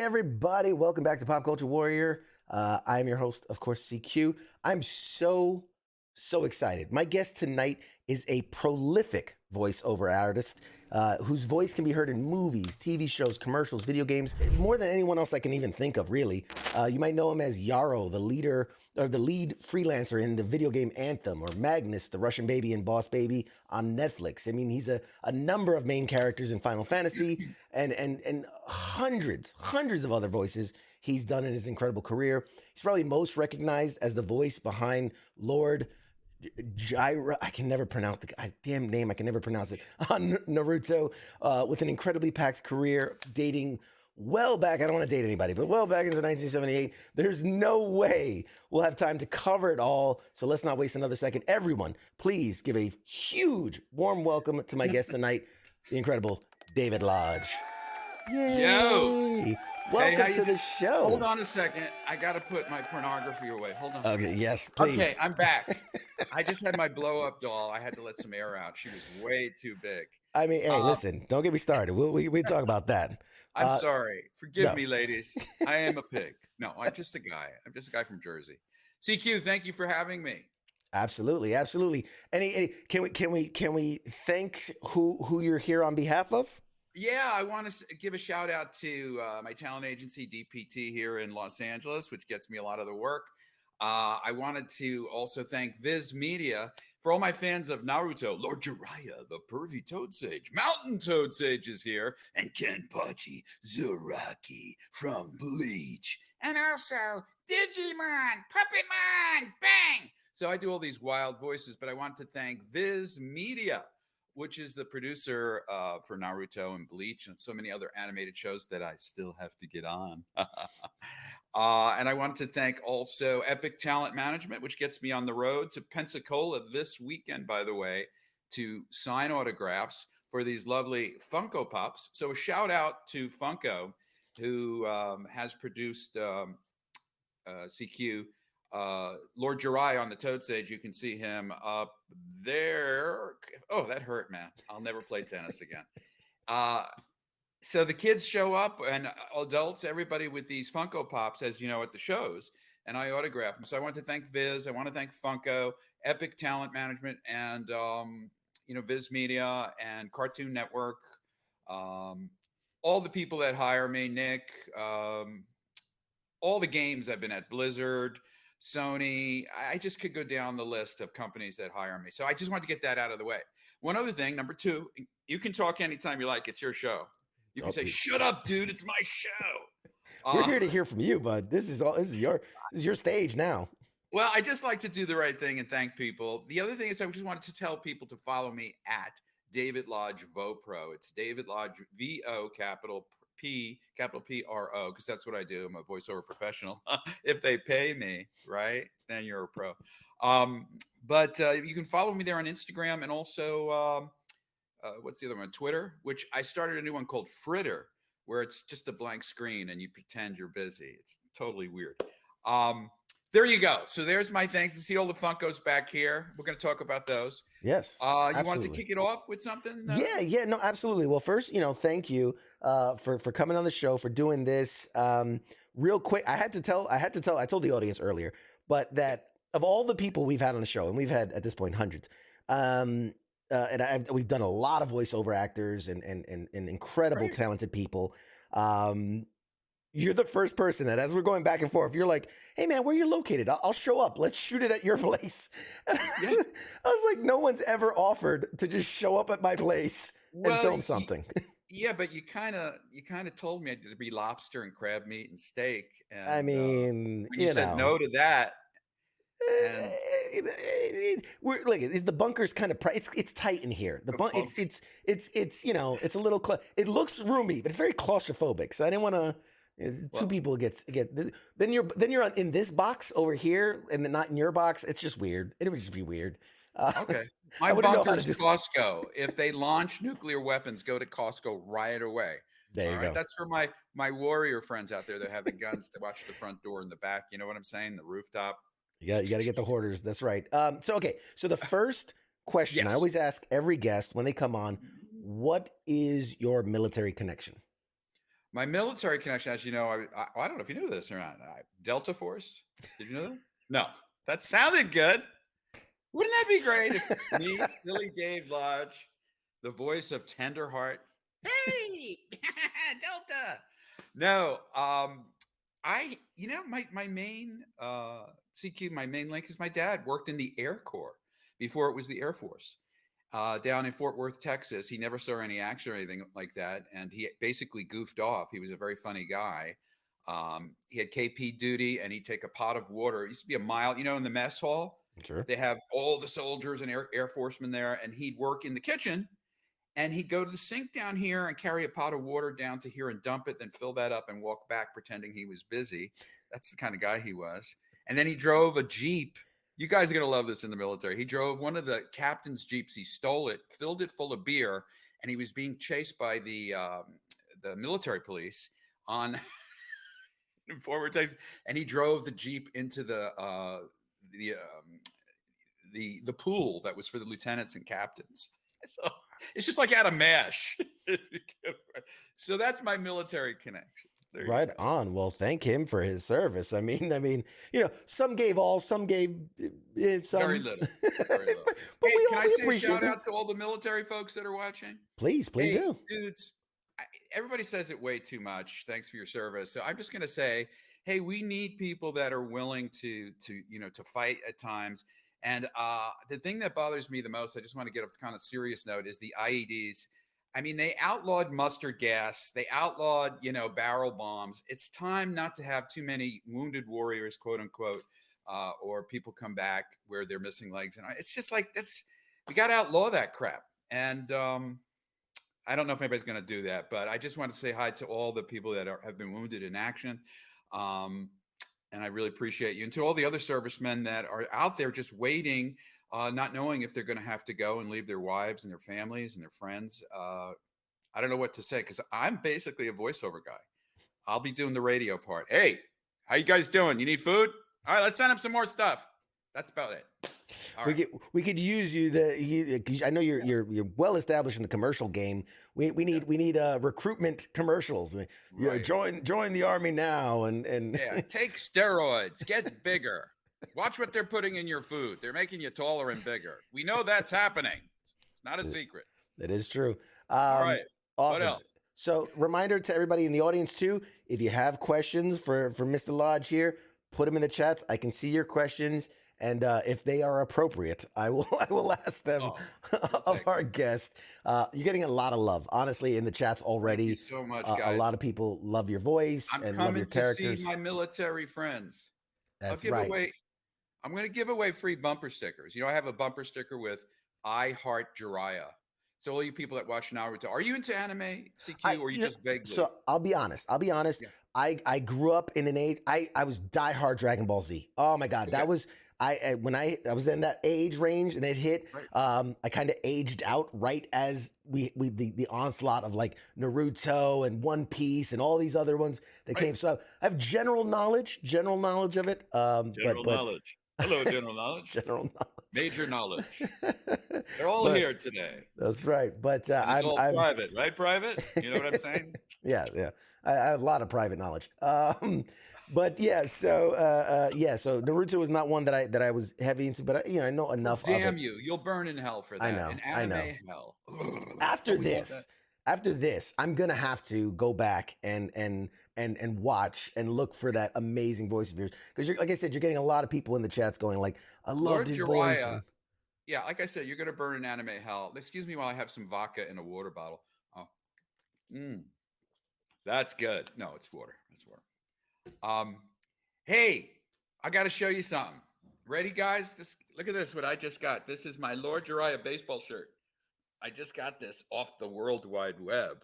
everybody? Welcome back to Pop Culture Warrior. I am your host, of course, CQ. I'm so excited. My guest tonight is a prolific voiceover artist whose voice can be heard in movies, TV shows, commercials, video games, more than anyone else I can even think of, really. You might know him as Yarrow, the lead freelancer in the video game Anthem, or Magnus the Russian Baby in Boss Baby on Netflix. I mean, he's a number of main characters in Final Fantasy and hundreds of other voices he's done in his incredible career. He's probably most recognized as the voice behind Lord Jiraiya, I can never pronounce the damn name. I can never pronounce it, on Naruto, with an incredibly packed career dating well back. I don't want to date anybody, but well back into 1978. There's no way we'll have time to cover it all. So let's not waste another second. Everyone, please give a huge, warm welcome to my guest tonight, the incredible David Lodge. Yay! Yo! Welcome to the show. Hold on a second. I got to put my pornography away. Hold on. Okay, yes, please. Okay, I'm back. I just had my blow-up doll. I had to let some air out. She was way too big. I mean, hey, listen, don't get me started. We talk about that. I'm sorry. Forgive me, ladies. I am a pig. No, I'm just a guy. I'm just a guy from Jersey. CQ, thank you for having me. Absolutely. Can we thank who you're here on behalf of? Yeah, I want to give a shout out to my talent agency, DPT, here in Los Angeles, which gets me a lot of the work. I wanted to also thank Viz Media for all my fans of Naruto. Lord Jiraiya, the pervy Toad Sage, Mountain Toad Sage is here, and Kenpachi Zaraki from Bleach, and also Digimon, Puppetmon, bang! So I do all these wild voices, but I want to thank Viz Media, which is the producer for Naruto and Bleach and so many other animated shows that I still have to get on. And I wanted to thank also Epic Talent Management, which gets me on the road to Pensacola this weekend, by the way, to sign autographs for these lovely Funko Pops. So a shout out to Funko, who has produced CQ, Lord Jiraiya on the Toad Sage. You can see him up there. Oh, that hurt, man. I'll never play tennis again. So the kids show up, and adults, everybody, with these Funko Pops, as you know, at the shows, and I autograph them. So I want to thank Viz. I want to thank Funko, Epic Talent Management, and Viz Media and Cartoon Network. All the people that hire me, Nick. All the games I've been at, Blizzard, Sony. I just could go down the list of companies that hire me. So I just want to get that out of the way. One other thing, number two, you can talk anytime you like. It's your show. You can say, "Shut up, dude. It's my show." We're here to hear from you, bud. This is your stage now. Well, I just like to do the right thing and thank people. The other thing is I just wanted to tell people to follow me at David Lodge VoPro. It's David Lodge VO capital Pro, because that's what I do. I'm a voiceover professional. If they pay me, right, then you're a pro. But you can follow me there on Instagram, and also what's the other one? Twitter, which I started a new one called Fritter, where it's just a blank screen and you pretend you're busy. It's totally weird. There you go. So there's my thanks. You see all the Funkos back here. We're going to talk about those. Yes. You wanted to kick it off with something? Yeah, no, absolutely. Well, first, thank you for coming on the show, for doing this. Real quick, I told the audience earlier, but that of all the people we've had on the show, and we've had at this point hundreds, we've done a lot of voiceover actors and incredible talented people. You're the first person that, as we're going back and forth, you're like, "Hey man, where you're located? I'll show up. Let's shoot it at your place." Yeah. I was like, no one's ever offered to just show up at my place and film something. Yeah, but you kind of told me to be lobster and crab meat and steak. And, I mean, when you said no to that. Look, the bunker's kind of it's tight in here. It's it's a little it looks roomy, but it's very claustrophobic. So I didn't want to. Two people get then you're in this box over here and then not in your box. It's just weird. It would just be weird. Okay, my bunker's Costco. If they launch nuclear weapons, go to Costco right away. There you go. That's for my warrior friends out there that have the guns to watch the front door and the back. You know what I'm saying? The rooftop. You got to get the hoarders. That's right. So the first question I always ask every guest when they come on: what is your military connection? My military connection, as you know, I don't know if you knew this or not. Delta Force. Did you know that? No, that sounded good. Wouldn't that be great if me, silly Dave Lodge, the voice of tender heart, hey, Delta. No, my main CQ, my main link is my dad worked in the Air Corps before it was the Air Force. Down in Fort Worth, Texas. He never saw any action or anything like that, and he basically goofed off. He was a very funny guy. He had KP duty, and he'd take a pot of water. It used to be a mile, in the mess hall. Sure. They have all the soldiers and Air Forcemen there, and he'd work in the kitchen, and he'd go to the sink down here and carry a pot of water down to here and dump it, then fill that up and walk back pretending he was busy. That's the kind of guy he was. And then he drove a Jeep. You guys are going to love this in the military. He drove one of the captain's Jeeps. He stole it, filled it full of beer, and he was being chased by the military police on forward Texas. And he drove the Jeep into the pool that was for the lieutenants and captains. So it's just like out of mesh. So that's my military connection. Right on. Well, thank him for his service. I mean, some gave all, some gave some. Very little. Very little. But hey, we can I say a shout it. out to all the military folks that are watching? Please do. Dudes, everybody says it way too much. Thanks for your service. So I'm just going to say, hey, we need people that are willing to fight at times. And the thing that bothers me the most, I just want to get up to kind of serious note, is the IEDs. I mean, they outlawed mustard gas. They outlawed, barrel bombs. It's time not to have too many wounded warriors, quote unquote, or people come back where they're missing legs. And it's just like this. We got to outlaw that crap. And I don't know if anybody's going to do that, but I just want to say hi to all the people that have been wounded in action. And I really appreciate you. And to all the other servicemen that are out there just waiting, not knowing if they're going to have to go and leave their wives and their families and their friends. I don't know what to say because I'm basically a voiceover guy. I'll be doing the radio part. Hey, how you guys doing? You need food? All right, let's send them some more stuff. That's about it. We could use you. I know you're well established in the commercial game. We need recruitment commercials. Right. Join the army now and take steroids, get bigger. Watch what they're putting in your food. They're making you taller and bigger. We know that's happening. It's not a secret. That is true. All right. Awesome. What else? So reminder to everybody in the audience too, if you have questions for Mr. Lodge here, put them in the chats. I can see your questions. And if they are appropriate, I will ask them of our guest. You're getting a lot of love, honestly, in the chats already. Thank you so much, guys. A lot of people love your voice and love your characters. I'm coming to see my military friends. That's right. I'm going to give away free bumper stickers. I have a bumper sticker with "I Heart Jiraiya." So all you people that watch Naruto, are you into anime, CQ, or you just vaguely? So I'll be honest. Yeah. I grew up in an age. I was diehard Dragon Ball Z. Oh my God, that was. When I was in that age range and it hit, right. I kind of aged out right as the onslaught of like Naruto and One Piece and all these other ones that came. So I have general knowledge of it. General knowledge. Hello, general knowledge. General knowledge. Major knowledge. They're all here today. That's right. But I'm private, right? Private. You know what I'm saying? Yeah. I have a lot of private knowledge. But yeah, so Naruto was not one that I was heavy into, but I know enough. Damn you! You'll burn in hell for that. I know. In anime hell. After this, I'm gonna have to go back and watch and look for that amazing voice of yours because, like I said, you're getting a lot of people in the chats going like, "I love his voice." Yeah, like I said, you're gonna burn in anime hell. Excuse me while I have some vodka in a water bottle. Oh, that's good. No, it's water. It's water. Hey, I got to show you something. Ready, guys? Look at this, what I just got. This is my Lord Jiraiya baseball shirt. I just got this off the World Wide Web.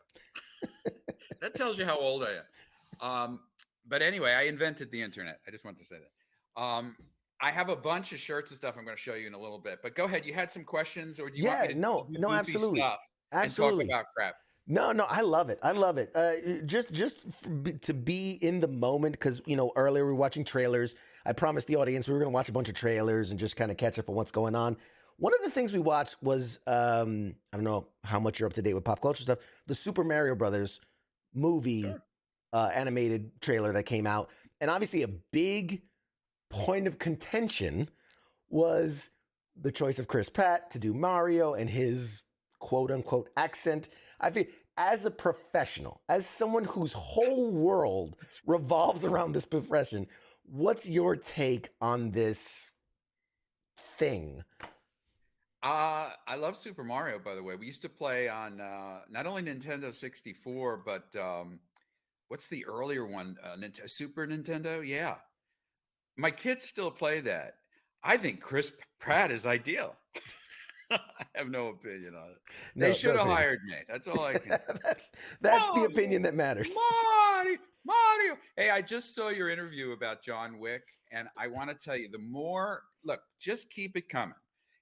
That tells you how old I am. But anyway, I invented the internet. I just wanted to say that. I have a bunch of shirts and stuff I'm going to show you in a little bit. But go ahead. You had some questions, or do you want me to no, absolutely. Stuff absolutely. And talk about crap? No, I love it. Just to be in the moment because, earlier we were watching trailers. I promised the audience we were going to watch a bunch of trailers and just kind of catch up on what's going on. One of the things we watched was, I don't know how much you're up to date with pop culture stuff, the Super Mario Brothers movie animated trailer that came out. And obviously a big point of contention was the choice of Chris Pratt to do Mario and his quote unquote accent. I feel as a professional, as someone whose whole world revolves around this profession, what's your take on this thing? I love Super Mario, by the way. We used to play on not only Nintendo 64, but what's the earlier one? Super Nintendo? Yeah. My kids still play that. I think Chris Pratt is ideal. I have no opinion on it. They should have hired me. That's all I can. That's the opinion that matters. Mario. Hey, I just saw your interview about John Wick, and I want to tell you, just keep it coming.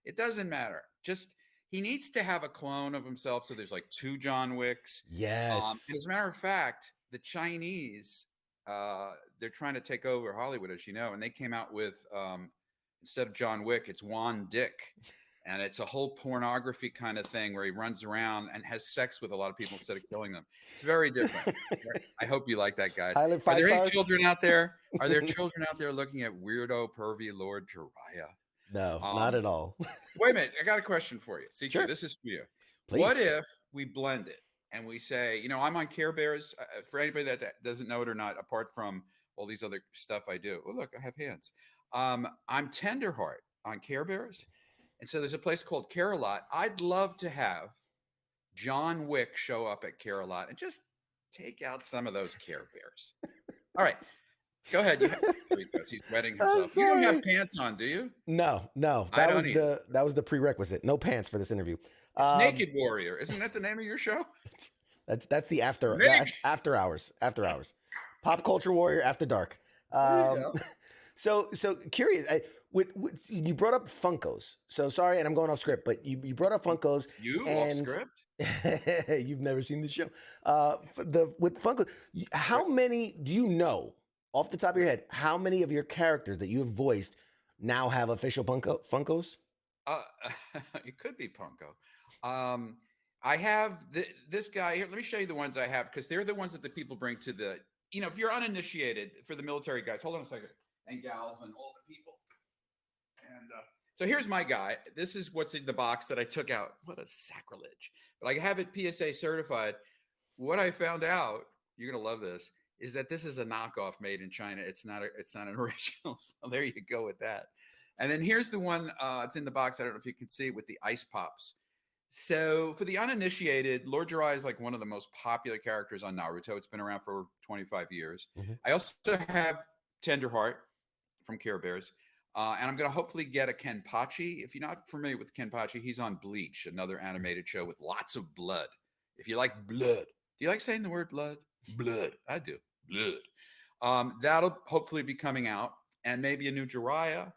It doesn't matter. Just he needs to have a clone of himself. So there's like 2 John Wicks. Yes. And as a matter of fact, the Chinese, they're trying to take over Hollywood, as you know, and they came out with instead of John Wick, it's Juan Dick. And it's a whole pornography kind of thing where he runs around and has sex with a lot of people instead of killing them. It's very different. I hope you like that, guys. Are there any children out there? Are there children out there looking at weirdo, pervy Lord Jiraiya? No, not at all. Wait a minute. I got a question for you. See, sure. This is for you. Please. What if we blend it and we say, I'm on Care Bears. For anybody that doesn't know it or not, apart from all these other stuff I do. Oh, look, I have hands. I'm Tenderheart on Care Bears. And so there's a place called Care-a-Lot. I'd love to have John Wick show up at Care-a-Lot and just take out some of those Care Bears. All right. Go ahead. He's wetting himself. You don't have pants on, do you? No. That was the prerequisite. No pants for this interview. It's Naked Warrior. Isn't that the name of your show? That's the after hours. Pop Culture Warrior After Dark. So curious. You brought up Funkos. So sorry, and I'm going off script, but you brought up Funkos. Off script? You've never seen the show. With Funkos, how many do you know off the top of your head? How many of your characters that you have voiced now have official Funkos? It could be Punko. I have this guy here. Let me show you the ones I have because they're the ones that the people bring to the. If you're uninitiated for the military guys, hold on a second, and gals and all the people. And so here's my guy. This is what's in the box that I took out. What a sacrilege. But I have it PSA certified. What I found out, you're going to love this, is that this is a knockoff made in China. It's not an original. So there you go with that. And then here's the one. It's in the box. I don't know if you can see it with the ice pops. So for the uninitiated, Lord Jiraiya is like one of the most popular characters on Naruto. It's been around for 25 years. Mm-hmm. I also have Tenderheart from Care Bears. And I'm going to hopefully get a Kenpachi. If you're not familiar with Kenpachi, he's on Bleach, another animated show with lots of blood. If you like blood. Do you like saying the word blood? Blood. I do. Blood. That'll hopefully be coming out. And maybe a new Jiraiya.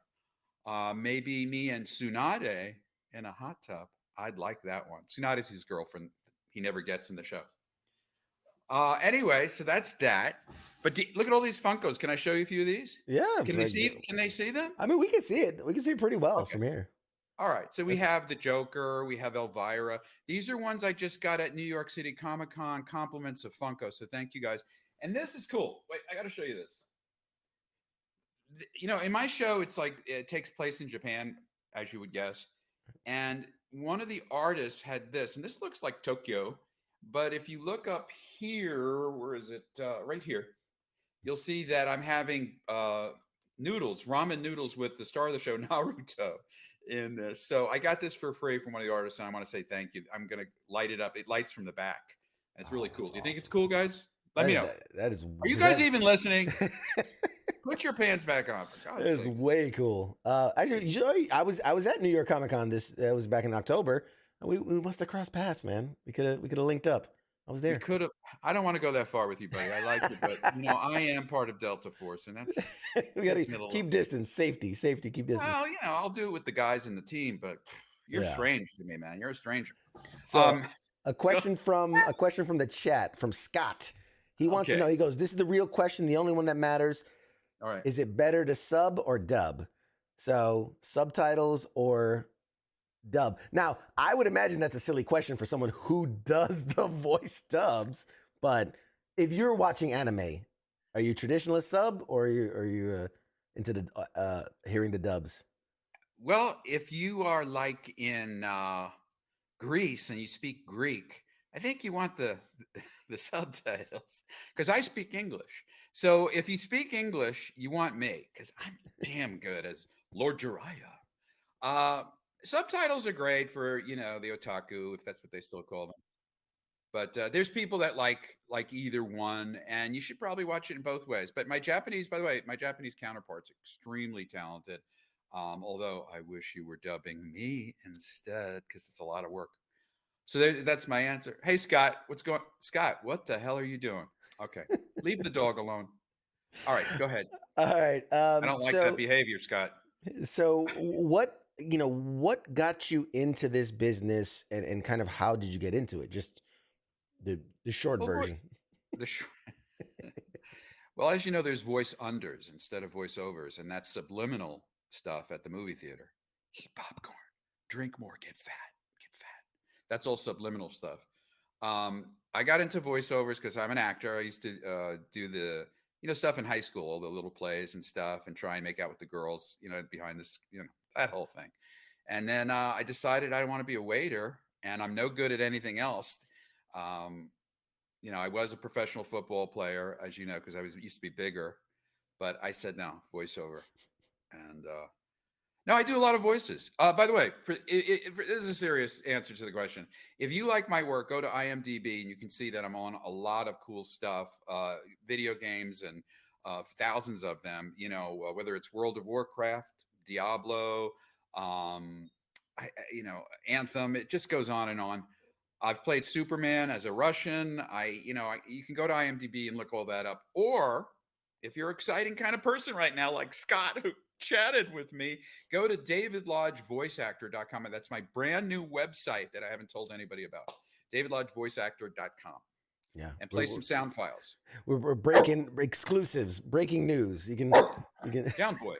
Maybe me and Tsunade in a hot tub. I'd like that one. Tsunade's his girlfriend. He never gets in the show. Anyway, so that's that. But look at all these Funkos. Can I show you a few of these? Yeah. Can they see them? I mean, we can see it. We can see it pretty well from here. All right. So we have the Joker. We have Elvira. These are ones I just got at New York City Comic-Con. Compliments of Funko. So thank you guys. And this is cool. Wait, I got to show you this. In my show, it's like it takes place in Japan, as you would guess. And one of the artists had this, and this looks like Tokyo. But if you look up here, where is it? Right here, you'll see that I'm having ramen noodles with the star of the show, Naruto, in this. So I got this for free from one of the artists, and I want to say thank you. I'm going to light it up. It lights from the back, and it's really cool. Do you think it's cool, guys? Let me know. That is. Are you guys even listening? Put your pants back on. For God's sakes. That is way cool. Actually, I was at New York Comic Con. This was back in October. We must have crossed paths, man. We could have linked up. I was there. We could have. I don't want to go that far with you, buddy. I like it, but I am part of Delta Force, and that's we got to keep distance, safety, keep distance. Well, I'll do it with the guys in the team, but you're strange to me, man. You're a stranger. So, a question from the chat from Scott. He wants to know. He goes, "This is the real question, the only one that matters. All right. Is it better to sub or dub? So subtitles or dub. Now, I would imagine that's a silly question for someone who does the voice dubs, but if you're watching anime, are you traditionalist sub or are you into the hearing the dubs? Well, if you are like in Greece and you speak Greek, I think you want the the subtitles because I speak English. So if you speak English, you want me because I'm damn good as Lord Jiraiya. Uh, Subtitles are great for the otaku if that's what they still call them. But there's people that like either one, and you should probably watch it in both ways. But my Japanese, by the way, my Japanese counterpart's extremely talented. Although I wish you were dubbing me instead because it's a lot of work. So that's my answer. Hey Scott, what's going? Scott, what the hell are you doing? Okay, leave the dog alone. All right, go ahead. All right. I don't like that behavior, Scott. So what got you into this business and kind of how did you get into it? Just the short Well, version. the sh- well, as you know, there's voice unders instead of voiceovers, and that's subliminal stuff at the movie theater. Eat popcorn, drink more, get fat, get fat. That's all subliminal stuff. I got into voiceovers because I'm an actor. I used to do the stuff in high school, all the little plays and stuff, and try and make out with the girls, behind this, that whole thing. And then I decided I want to be a waiter, and I'm no good at anything else. Um, I was a professional football player, as you know, because I used to be bigger. But I said no, voiceover, and no, I do a lot of voices. By the way, this is a serious answer to the question. If you like my work, go to IMDb and you can see that I'm on a lot of cool stuff, video games, and thousands of them. Whether it's World of Warcraft, Diablo, um, Anthem. It just goes on and on. I've played Superman as a Russian. You can go to IMDb and look all that up. Or if you're an exciting kind of person right now, like Scott, who chatted with me, go to davidlodgevoiceactor.com. And that's my brand new website that I haven't told anybody about. davidlodgevoiceactor.com. Yeah. And play some sound files. We're breaking exclusives, breaking news. You can Down boy.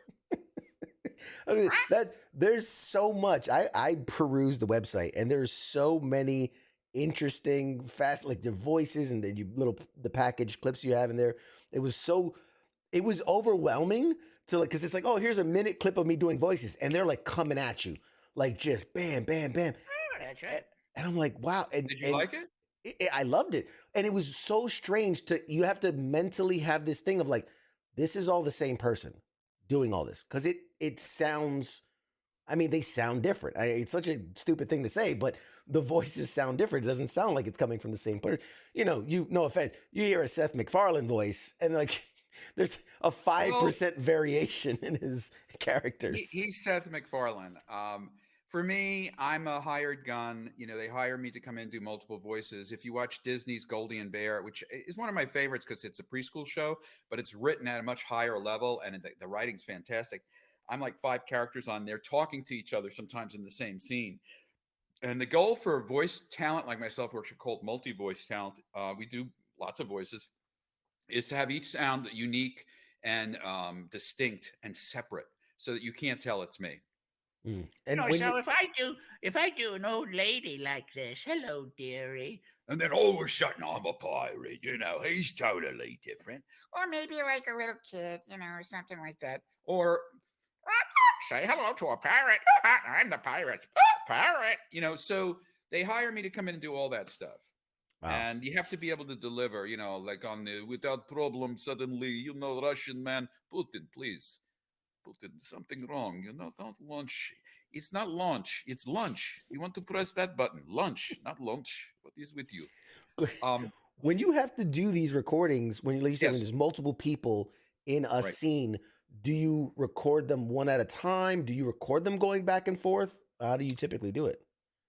I mean, that there's so much. I perused the website and there's so many interesting fast like the voices and the package clips you have in there. It was overwhelming to like because it's like, oh, here's a minute clip of me doing voices, and they're like coming at you, like just bam, bam, bam. That's right. And I'm like, wow. Did you like it? I loved it. And it was so strange you have to mentally have this thing of like, this is all the same person doing all this. Cause it sounds, I mean, they sound different. It's such a stupid thing to say, but the voices sound different. It doesn't sound like it's coming from the same person. No offense, you hear a Seth MacFarlane voice and like, there's a 5% variation in his characters. He's Seth MacFarlane. For me, I'm a hired gun. They hire me to come in and do multiple voices. If you watch Disney's Goldie and Bear, which is one of my favorites because it's a preschool show, but it's written at a much higher level and the writing's fantastic. I'm like 5 characters on there talking to each other sometimes in the same scene. And the goal for voice talent like myself, which are called multi-voice talent, we do lots of voices, is to have each sound unique and distinct and separate so that you can't tell it's me. And so if I do an old lady like this, hello, dearie, and then all of a sudden I'm a pirate, he's totally different. Or maybe like a little kid, or something like that. Or say hello to a pirate. I'm the pirate. Pirate. So they hire me to come in and do all that stuff. Wow. And you have to be able to deliver, like on the without problem, suddenly, Russian man, Putin, please. Putin, something wrong. Don't launch. It's not launch. It's lunch. You want to press that button. Lunch, not lunch. What is with you? When you have to do these recordings, when you said when there's multiple people in a scene, do you record them one at a time? Do you record them going back and forth? How do you typically do it?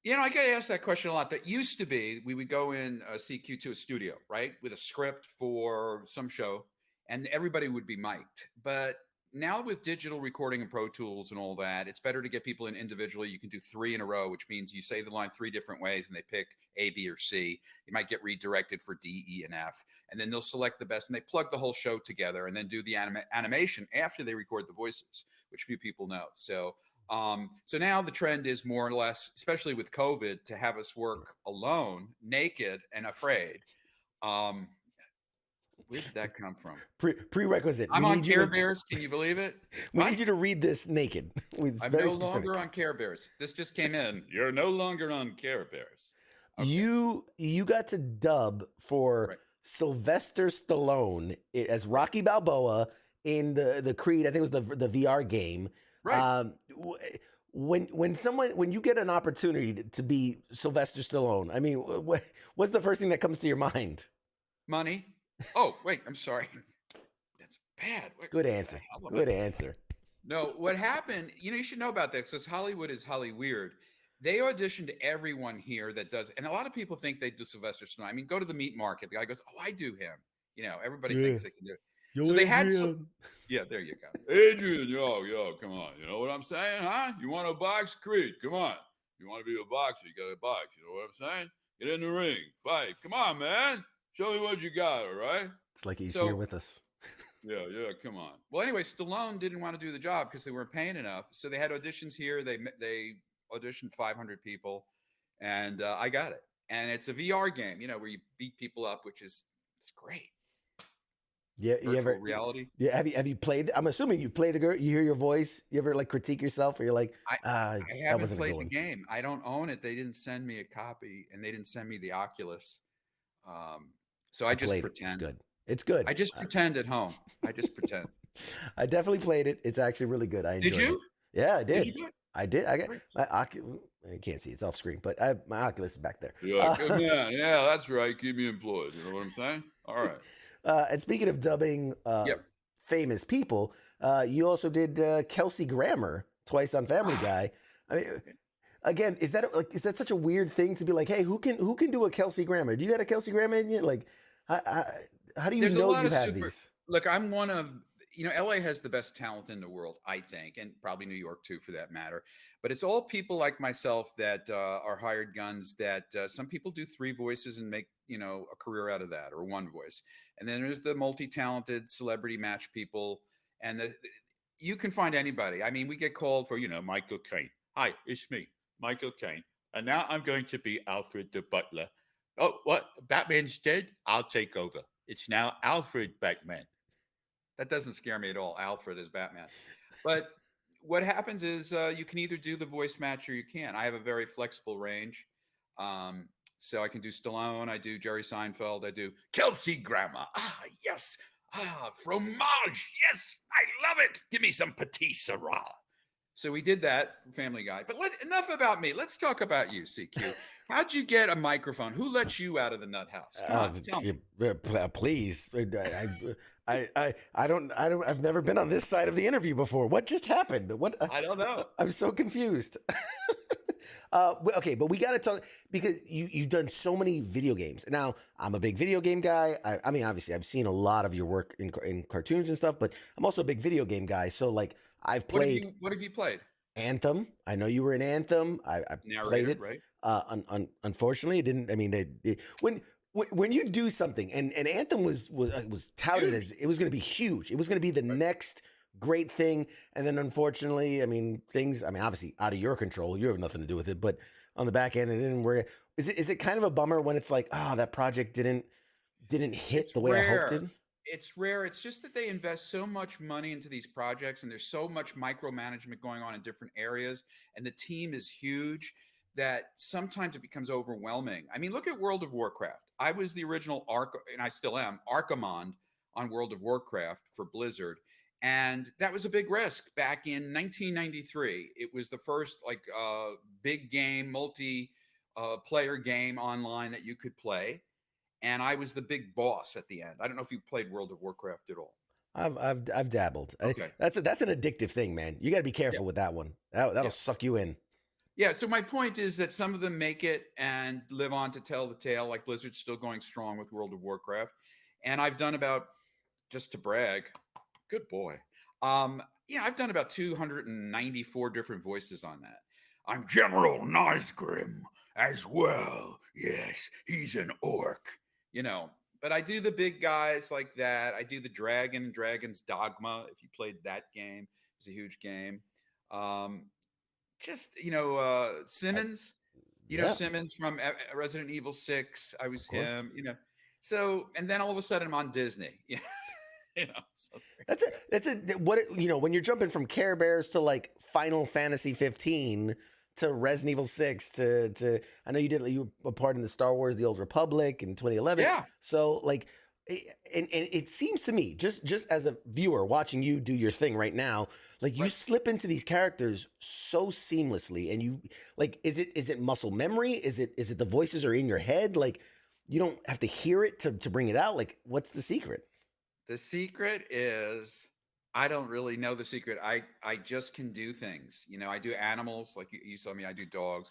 I get asked that question a lot. That used to be, we would go in CQ to a studio, right, with a script for some show, and everybody would be mic'd. But now with digital recording and Pro Tools and all that, it's better to get people in individually. You can do 3 in a row, which means you say the line 3 different ways and they pick A, B, or C. You might get redirected for D, E, and F. And then they'll select the best and they plug the whole show together and then do the animation after they record the voices, which few people know. So now the trend is more or less, especially with COVID, to have us work alone, naked and afraid. Where did that come from? Prerequisite. I'm on Care Bears. Can you believe it? We need you to read this naked. It's I'm very no specific. longer on Care Bears. This just came in. You're no longer on Care Bears. Okay. You got to dub for Sylvester Stallone as Rocky Balboa in the Creed. I think it was the VR game. Right. When you get an opportunity to be Sylvester Stallone, I mean, what's the first thing that comes to your mind? Money. Oh, wait, I'm sorry. That's bad. Good answer. Good answer. No, what happened, you should know about this, because Hollywood is Hollyweird. They auditioned everyone here that does, and a lot of people think they do Sylvester Stallone. I mean, go to the meat market. The guy goes, "Oh, I do him." Everybody thinks they can do it. So they had some. Yeah, there you go. Adrian, yo, come on. You know what I'm saying, huh? You want to box? Creed, come on. You want to be a boxer? You got to box. You know what I'm saying? Get in the ring, fight. Come on, man. Show me what you got, all right? It's like he's here with us. Yeah, come on. Well, anyway, Stallone didn't want to do the job because they weren't paying enough. So they had auditions here. They auditioned 500 people, and I got it. And it's a VR game, where you beat people up, it's great. Yeah, virtual reality. Yeah, have you played? I'm assuming you play the girl. You hear your voice. You ever critique yourself, or you're like, I haven't played the game. I don't own it. They didn't send me a copy, and they didn't send me the Oculus. So I just pretend. It's good. It's good. I just pretend at home. I just pretend. I definitely played it. It's actually really good. I enjoyed it. Did you? Yeah, I did. Did you? I did. I got my Oculus. You can't see. It's off screen, but my Oculus is back there. Yeah, yeah, that's right. Keep me employed. You know what I'm saying? All right. And speaking of dubbing famous people, you also did Kelsey Grammer twice on Family Guy. I mean, again, is that such a weird thing to be like, hey, who can do a Kelsey Grammer? Do you got a Kelsey Grammer in you? Like, how do you know you have these? Look, I'm one of, LA has the best talent in the world, I think, and probably New York too, for that matter. But it's all people like myself that are hired guns. That some people do 3 voices and make a career out of that, or 1 voice. And then there's the multi-talented celebrity match people, and you can find anybody. I mean, we get called for Michael Caine. Hi, it's me, Michael Caine, and now I'm going to be Alfred the Butler. Oh, what? Batman's dead? I'll take over. It's now Alfred Batman. That doesn't scare me at all. Alfred is Batman. But what happens is you can either do the voice match or you can't. I have a very flexible range. So I can do Stallone. I do Jerry Seinfeld. I do Kelsey Grammer. Ah, yes. Ah, fromage. Yes, I love it. Give me some petit sirah. So we did that for Family Guy. But enough about me. Let's talk about you, CQ. How'd you get a microphone? Who let you out of the nut house? Come on, tell me. Please. I've never been on this side of the interview before. What just happened? I don't know. I'm so confused. Okay, but we got to talk, because you've done so many video games. Now, I'm a big video game guy. I mean, obviously, I've seen a lot of your work in cartoons and stuff, but I'm also a big video game guy. So, I've played. What have you played? Anthem. I know you were in Anthem. I played it. Right? Unfortunately, it didn't. I mean, when you do something, and Anthem was touted as it was going to be huge. It was going to be the next great thing, and then unfortunately, I mean, things. I mean, obviously out of your control. You have nothing to do with it. But on the back end, it didn't work. Is it kind of a bummer when it's like, that project didn't hit the way I hoped it? It's rare. It's just that they invest so much money into these projects, and there's so much micromanagement going on in different areas, and the team is huge, that sometimes it becomes overwhelming. I mean, look at World of Warcraft. I was the original and I still am, Archimond on World of Warcraft for Blizzard. And that was a big risk back in 1993. It was the first big game, multi-player game online that you could play. And I was the big boss at the end. I don't know if you played World of Warcraft at all. I've dabbled. Okay. That's an addictive thing, man. You got to be careful with that one. That'll suck you in. Yeah. So my point is that some of them make it and live on to tell the tale. Like Blizzard's still going strong with World of Warcraft, and I've done about, just to brag, good boy. I've done about 294 different voices on that. I'm General Nosgrim as well. Yes, he's an orc. But I do the big guys like that. I do the Dragon's Dogma. If you played that game, it's a huge game. Simmons. Simmons from Resident Evil 6. I was him. So, and then all of a sudden I'm on Disney. You know, so when you're jumping from Care Bears to like Final Fantasy 15 to Resident Evil 6 to I know you were a part in the Star Wars The Old Republic in 2011. yeah, So like and it seems to me just as a viewer watching you do your thing right now, like you right. slip into these characters so seamlessly, and you like is it muscle memory? Is it the voices are in your head? Like you don't have to hear it to bring it out? Like what's the secret? The secret is I don't really know the secret. I just can do things. You know, I do animals like you saw me. I do dogs.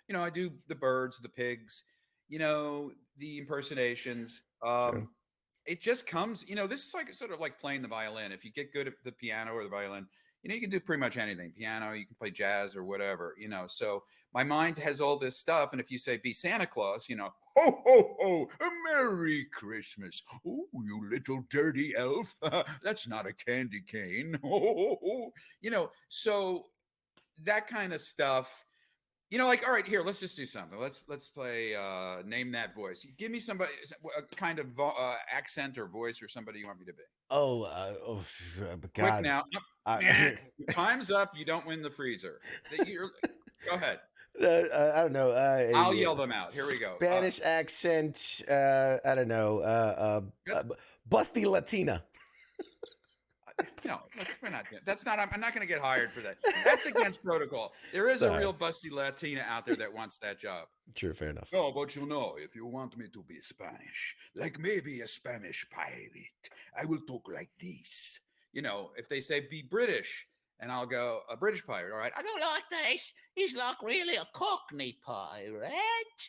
You know, I do the birds, the pigs. You know, the impersonations. True. It just comes. You know, this is like sort of like playing the violin. If you get good at the piano or the violin, you know, you can do pretty much anything. Piano, you can play jazz or whatever. You know, so my mind has all this stuff, and if you say be Santa Claus, you know, ho ho ho, a Merry Christmas. Oh, you little dirty elf. That's not a candy cane. You know, so that kind of stuff. You know, like, all right, here, let's just do something. Let's play name that voice. Give me somebody a kind of accent or voice or somebody you want me to be. Quick Quick now. Time's up. You don't win the freezer. Go ahead. I don't know. I'll yell them out. Here we go. Spanish accent. I don't know. Busty Latina. No, we're not. That's not. I'm not going to get hired for that. That's against protocol. There is a real busty Latina out there that wants that job. True, fair enough. Oh, but you know, if you want me to be Spanish, like maybe a Spanish pirate, I will talk like this. You know, if they say be British, and I'll go a British pirate. All right, I go like this. He's like really a Cockney pirate,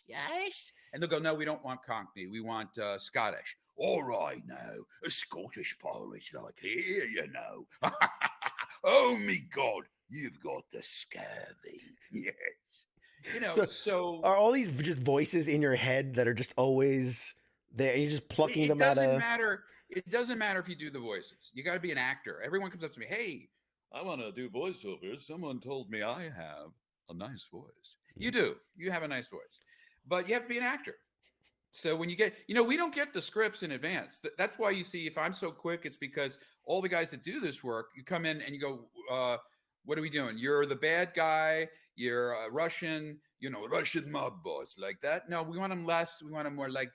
yes. And they'll go, no, we don't want Cockney. We want Scottish. All right, now a Scottish pirate's like here, you know. Oh me God, you've got the scurvy. Yes. You know, so are all these just voices in your head that are just always there and you're just plucking them out of... It doesn't matter if you do the voices. You got to be an actor. Everyone comes up to me, hey, I want to do voiceovers. Someone told me I have a nice voice. You do. You have a nice voice. But you have to be an actor. So when you get, you know, we don't get the scripts in advance. That's why you see if I'm so quick, it's because all the guys that do this work, you come in and you go, what are we doing? You're the bad guy. You're a Russian, you know, Russian mob boss like that. No, we want him less. We want him more like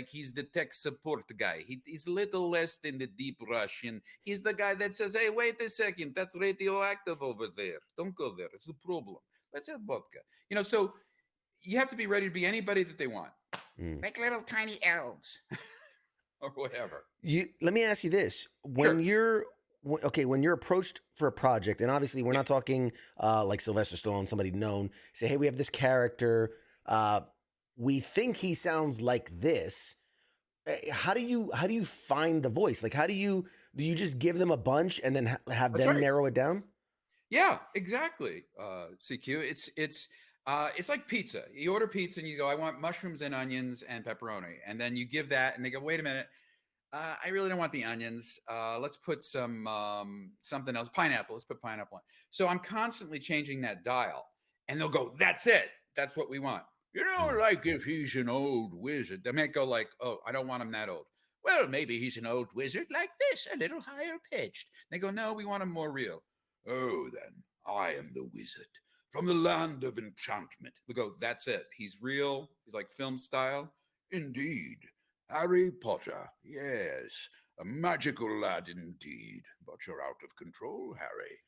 he's the tech support guy. He's a little less than the deep Russian. He's the guy that says, hey, wait a second. That's radioactive over there. Don't go there. It's a problem. Let's have vodka. You know, so you have to be ready to be anybody that they want. Like little tiny elves or whatever. Let me ask you this. When you're approached for a project, and obviously we're not talking like Sylvester Stallone, somebody known, say, hey, we have this character. We think he sounds like this. How do you find the voice? Like, do you just give them a bunch and then have them narrow it down? Yeah, exactly. CQ, it's like pizza. You order pizza and you go, I want mushrooms and onions and pepperoni. And then you give that and they go, wait a minute. I really don't want the onions. Let's put some something else. Pineapple. Let's put pineapple on. So I'm constantly changing that dial. And they'll go, that's it. That's what we want. You know, like if he's an old wizard. They might go like, oh, I don't want him that old. Well, maybe he's an old wizard like this, a little higher pitched. They go, no, we want him more real. Oh, then I am the wizard from the land of enchantment. We go, that's it. He's real. He's like film style. Indeed. Harry Potter. Yes. A magical lad indeed. But you're out of control, Harry.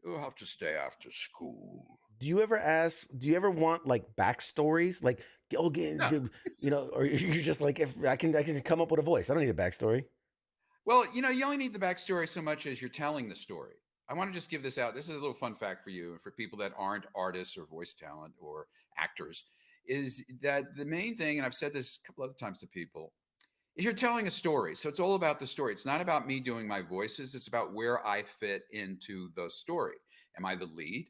You'll have to stay after school. Do you ever want like backstories? Like, no. You know, or you're just like, if I can come up with a voice. I don't need a backstory. Well, you know, you only need the backstory so much as you're telling the story. I want to just give this out. This is a little fun fact for you, for people that aren't artists or voice talent or actors, is that the main thing, and I've said this a couple other times to people, is you're telling a story. So it's all about the story. It's not about me doing my voices. It's about where I fit into the story. Am I the lead?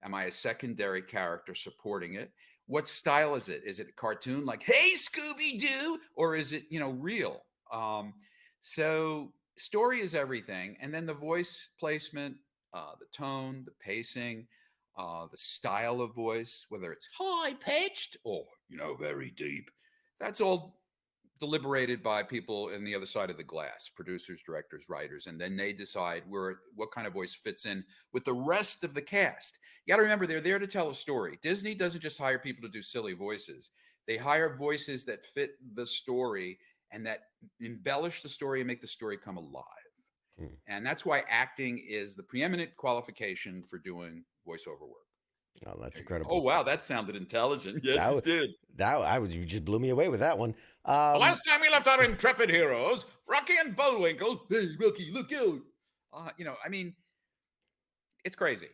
Am I a secondary character supporting it? What style is it? Is it a cartoon like, hey, Scooby-Doo? Or is it, you know, real? So story is everything. And then the voice placement, the tone, the pacing, the style of voice, whether it's high-pitched or, you know, very deep. That's all deliberated by people in the other side of the glass, producers, directors, writers, and then they decide what kind of voice fits in with the rest of the cast. You got to remember, they're there to tell a story. Disney doesn't just hire people to do silly voices. They hire voices that fit the story and that embellish the story and make the story come alive. And that's why acting is the preeminent qualification for doing voiceover work. Oh, that's Oh, incredible. wow, that sounded intelligent. Yes, it did. You just blew me away with that one. The last time we left our intrepid heroes, Rocky and Bullwinkle. Hey, Rocky, look out! I mean, it's crazy.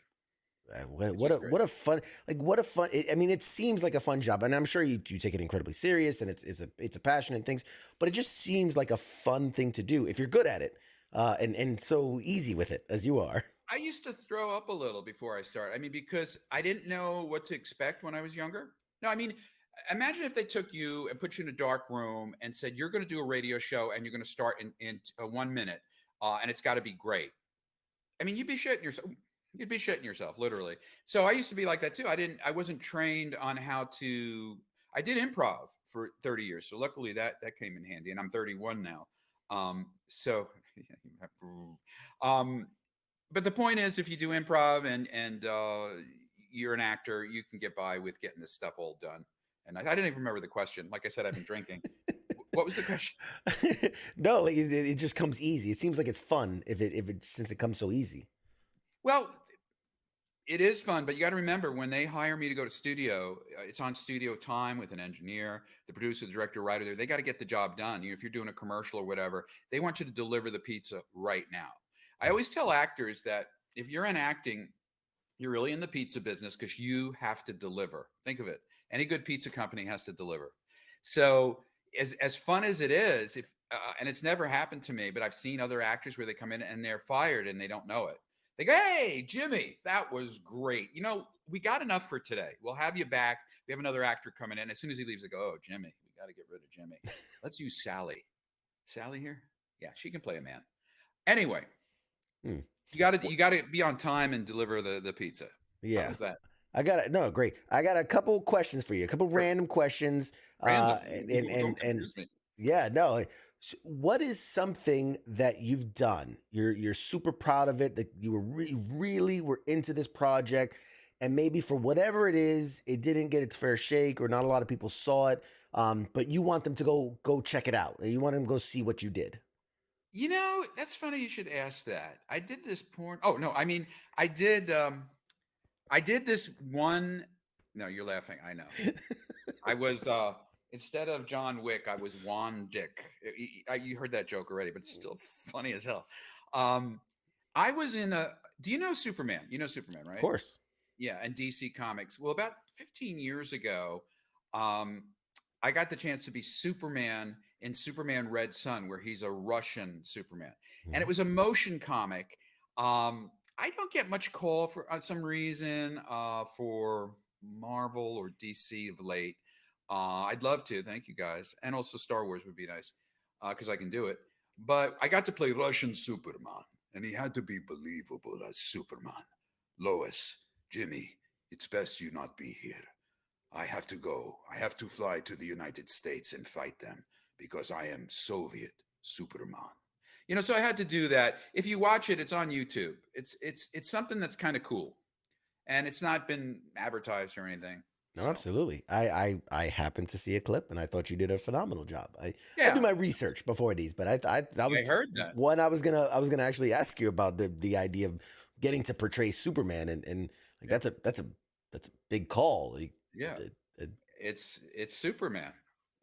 What a fun, I mean, it seems like a fun job, and I'm sure you take it incredibly serious, and it's a passion and things, but it just seems like a fun thing to do if you're good at it, and so easy with it as you are. I used to throw up a little before I started. I mean, because I didn't know what to expect when I was younger. No, I mean, imagine if they took you and put you in a dark room and said, you're going to do a radio show and you're going to start in 1 minute, and it's got to be great. I mean, you'd be shitting yourself. You'd be shitting yourself, literally. So I used to be like that too. I wasn't trained on how to. I did improv for 30 years, so luckily that came in handy. And I'm 31 now. But the point is, if you do improv and you're an actor, you can get by with getting this stuff all done. And I didn't even remember the question. Like I said, I've been drinking. What was the question? No, it just comes easy. It seems like it's fun since it comes so easy. Well, it is fun, but you got to remember, when they hire me to go to studio, it's on studio time with an engineer, the producer, the director, writer. They got to get the job done. If you're doing a commercial or whatever, they want you to deliver the pizza right now. I always tell actors that if you're in acting, you're really in the pizza business because you have to deliver. Think of it. Any good pizza company has to deliver. So as fun as it is, and it's never happened to me, but I've seen other actors where they come in and they're fired and they don't know it. They go, hey, Jimmy, that was great. We got enough for today. We'll have you back. We have another actor coming in. As soon as he leaves, they go, oh, Jimmy, we got to get rid of Jimmy. Let's use Sally. Sally here? Yeah, she can play a man. Anyway, you got to be on time and deliver the pizza. Yeah. How was that? Great. I got a couple questions for you. A couple random questions. Random. Yeah, no. So what is something that you've done? You're super proud of it, that you were really were into this project, and maybe for whatever it is, it didn't get its fair shake, or not a lot of people saw it. But you want them to go check it out. You want them to go see what you did. That's funny you should ask that. I did this porn. Oh no, I mean, I did this one. No, you're laughing. I know. I was instead of John Wick, I was Juan Dick. You heard that joke already, but it's still funny as hell. I was in do you know Superman? You know Superman, right? Of course. Yeah, and DC Comics. Well, about 15 years ago, I got the chance to be Superman in Superman Red Sun, where he's a Russian Superman. And it was a motion comic. I don't get much call for some reason for Marvel or DC of late. I'd love to. Thank you, guys. And also Star Wars would be nice because I can do it. But I got to play Russian Superman, and he had to be believable as Superman. Lois, Jimmy, it's best you not be here. I have to go. I have to fly to the United States and fight them because I am Soviet Superman. So I had to do that. If you watch it, it's on YouTube. It's something that's kind of cool, and it's not been advertised or anything. No, absolutely. I happened to see a clip, and I thought you did a phenomenal job. I do my research before these, but I heard that one. I was gonna actually ask you about the idea of getting to portray Superman, and like that's a big call. Like, it's Superman.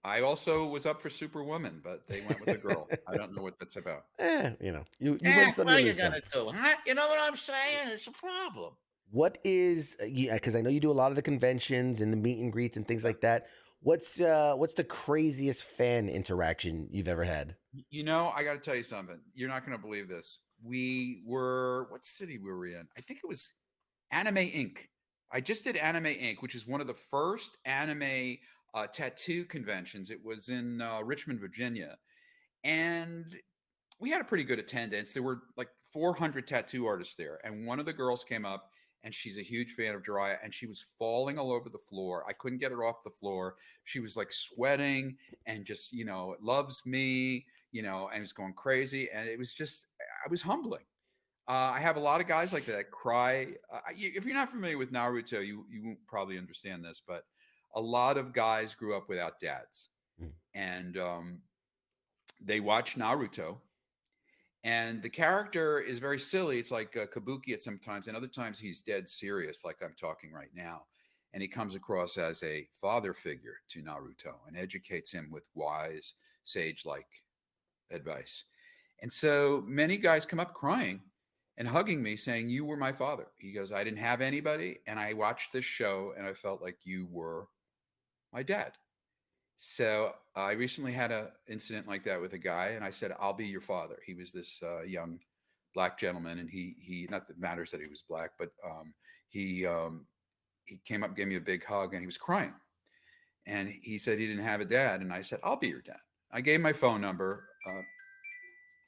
I also was up for Superwoman, but they went with a girl. I don't know what that's about. You win some, what are you you lose some. gonna do, huh? You know what I'm saying? It's a problem. What is because I know you do a lot of the conventions and the meet and greets and things like that. What's the craziest fan interaction you've ever had? I got to tell you something. You're not going to believe this. What city were we in? I think it was Anime Inc. I just did Anime Inc., which is one of the first anime tattoo conventions. It was in Richmond, Virginia. And we had a pretty good attendance. There were like 400 tattoo artists there. And one of the girls came up and she's a huge fan of Jiraiya, and she was falling all over the floor. I couldn't get her off the floor. She was like sweating and just, loves me, and was going crazy. And it was humbling. I have a lot of guys like that cry. If you're not familiar with Naruto, you won't probably understand this, but a lot of guys grew up without dads, and they watch Naruto, and the character is very silly. It's like Kabuki at sometimes, and other times he's dead serious, like I'm talking right now. And he comes across as a father figure to Naruto and educates him with wise, sage-like advice. And so many guys come up crying and hugging me saying, "You were my father." He goes, "I didn't have anybody, and I watched this show and I felt like you were my dad." So I recently had an incident like that with a guy, and I said, "I'll be your father." He was this young black gentleman, and he not that it matters that he was black, but he came up, gave me a big hug, and he was crying. And he said he didn't have a dad, and I said, "I'll be your dad." I gave my phone number.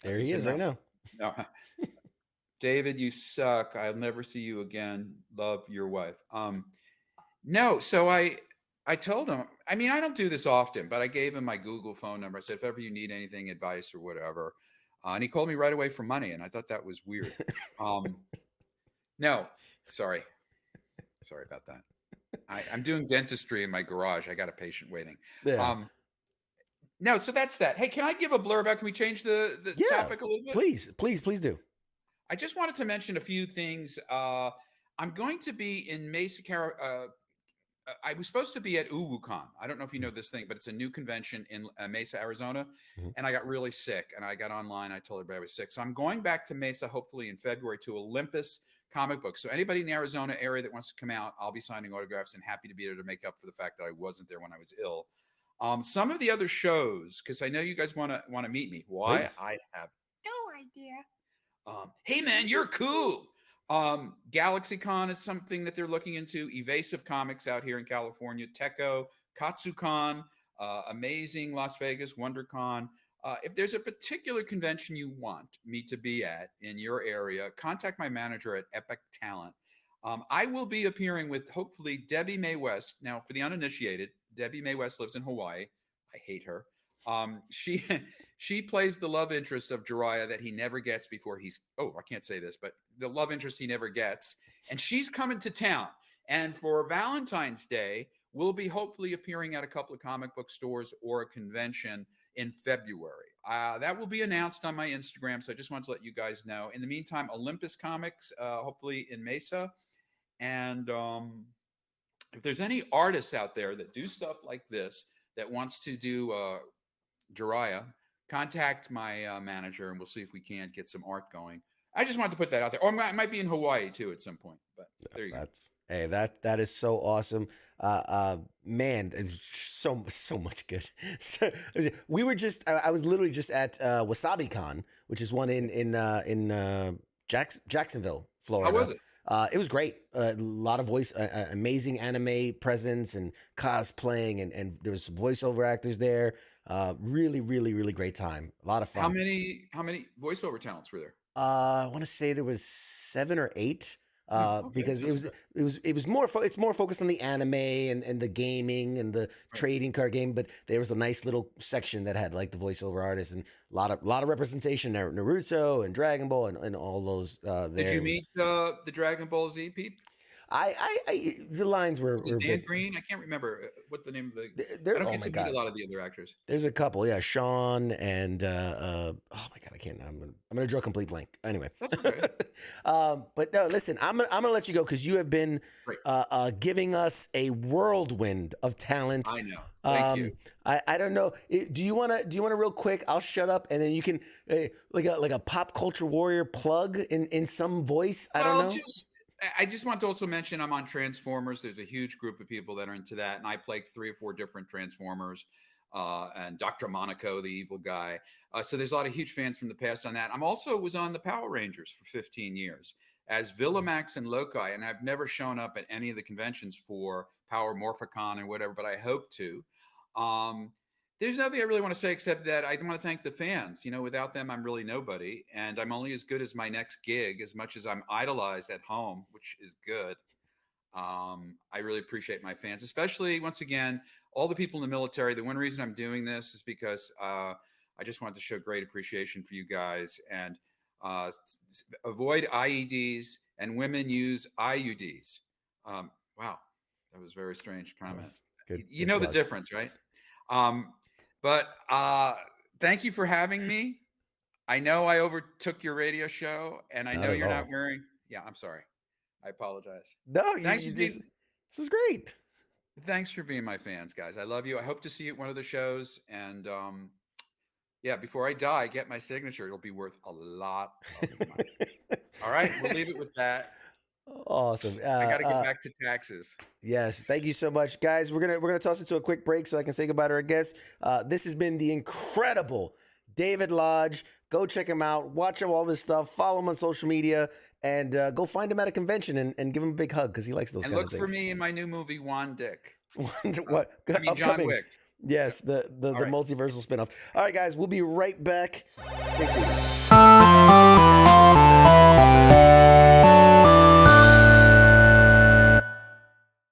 There he is right now. No. David, you suck. I'll never see you again. Love, your wife. No, so I told him, I mean, I don't do this often, but I gave him my Google phone number. I said, if ever you need anything, advice or whatever. And he called me right away for money. And I thought that was weird. No, sorry about that. I'm doing dentistry in my garage. I got a patient waiting. Yeah. No, so that's that. Hey, can I give a blurb out? Can we change the topic a little bit? Please do. I just wanted to mention a few things. I'm going to be in Mesa, I was supposed to be at UwuCon. I don't know if you know this thing, but it's a new convention in Mesa, Arizona. And I got really sick, and I got online. I told everybody I was sick. So I'm going back to Mesa, hopefully in February, to Olympus Comic Book. So anybody in the Arizona area that wants to come out, I'll be signing autographs and happy to be there to make up for the fact that I wasn't there when I was ill. Some of the other shows, because I know you guys want to meet me. Why? Please. I have no idea. Hey man, you're cool. GalaxyCon is something that they're looking into. Evasive Comics out here in California, Techo, KatsuCon, Amazing Las Vegas, WonderCon. If there's a particular convention you want me to be at in your area, contact my manager at Epic Talent. I will be appearing with hopefully Debbie Mae West. Now, for the uninitiated, Debbie Mae West lives in Hawaii. I hate her. She plays the love interest of Jiraiya that he never gets before he's, I can't say this, but the love interest he never gets. And she's coming to town. And for Valentine's Day, we'll be hopefully appearing at a couple of comic book stores or a convention in February. That will be announced on my Instagram. So I just wanted to let you guys know. In the meantime, Olympus Comics, hopefully in Mesa. And if there's any artists out there that do stuff like this, that wants to do Jiraiya, contact my manager, and we'll see if we can't get some art going. I just wanted to put that out there. Or I might be in Hawaii too at some point. But there you go. Hey, that is so awesome. Man, it's so much good. So, we were just I was literally just at WasabiCon, which is one in Jacksonville, Florida. How was it? It was great. A lot of amazing anime presence and cosplaying, and there was some voiceover actors there. Really, really, really great time. A lot of fun. How many voiceover talents were there? I want to say there was 7 or 8. Because it was more it's more focused on the anime and the gaming and the trading card game, but there was a nice little section that had like the voiceover artists and a lot of representation there, Naruto and Dragon Ball and all those there. Did you meet the Dragon Ball Z peep? The lines were Dan big. Green? I can't remember what the name of the. I don't get to meet a lot of the other actors. There's a couple, yeah, Sean and oh my god, I can't. I'm gonna draw a complete blank. Anyway, that's okay. But no, listen, I'm gonna let you go because you have been giving us a whirlwind of talent. I know. Thank you. I don't know. Do you wanna real quick? I'll shut up and then you can like a pop culture warrior plug in some voice. I don't know. I just want to also mention I'm on Transformers. There's a huge group of people that are into that, and I played 3 or 4 different Transformers, and Dr. Monaco, the evil guy. So there's a lot of huge fans from the past on that. I'm also was on the Power Rangers for 15 years as Villamax and Loki, and I've never shown up at any of the conventions for Power Morphicon or whatever, but I hope to. There's nothing I really want to say except that I want to thank the fans. You know, without them, I'm really nobody. And I'm only as good as my next gig, as much as I'm idolized at home, which is good. I really appreciate my fans, especially, once again, all the people in the military. The one reason I'm doing this is because I just wanted to show great appreciation for you guys, and avoid IEDs, and women use IUDs. Wow, that was a very strange comment. Good, you know the difference, right? But thank you for having me. I know I overtook your radio show, and I know you're not wearing. Yeah, I'm sorry. I apologize. No, this is great. Thanks for being my fans, guys. I love you. I hope to see you at one of the shows. And yeah, before I die, get my signature. It'll be worth a lot of money. All right, we'll leave it with that. Awesome. I got to get back to taxes. Yes, thank you so much, guys. We're gonna toss it to a quick break so I can say goodbye to our guests. This has been the incredible David Lodge. Go check him out. Watch all this stuff. Follow him on social media, and go find him at a convention and give him a big hug because he likes those. And look for me in my new movie, Juan Dick. What? I mean, John Wick. Yes, the right. multiversal spinoff. All right, guys, we'll be right back. Stay tuned.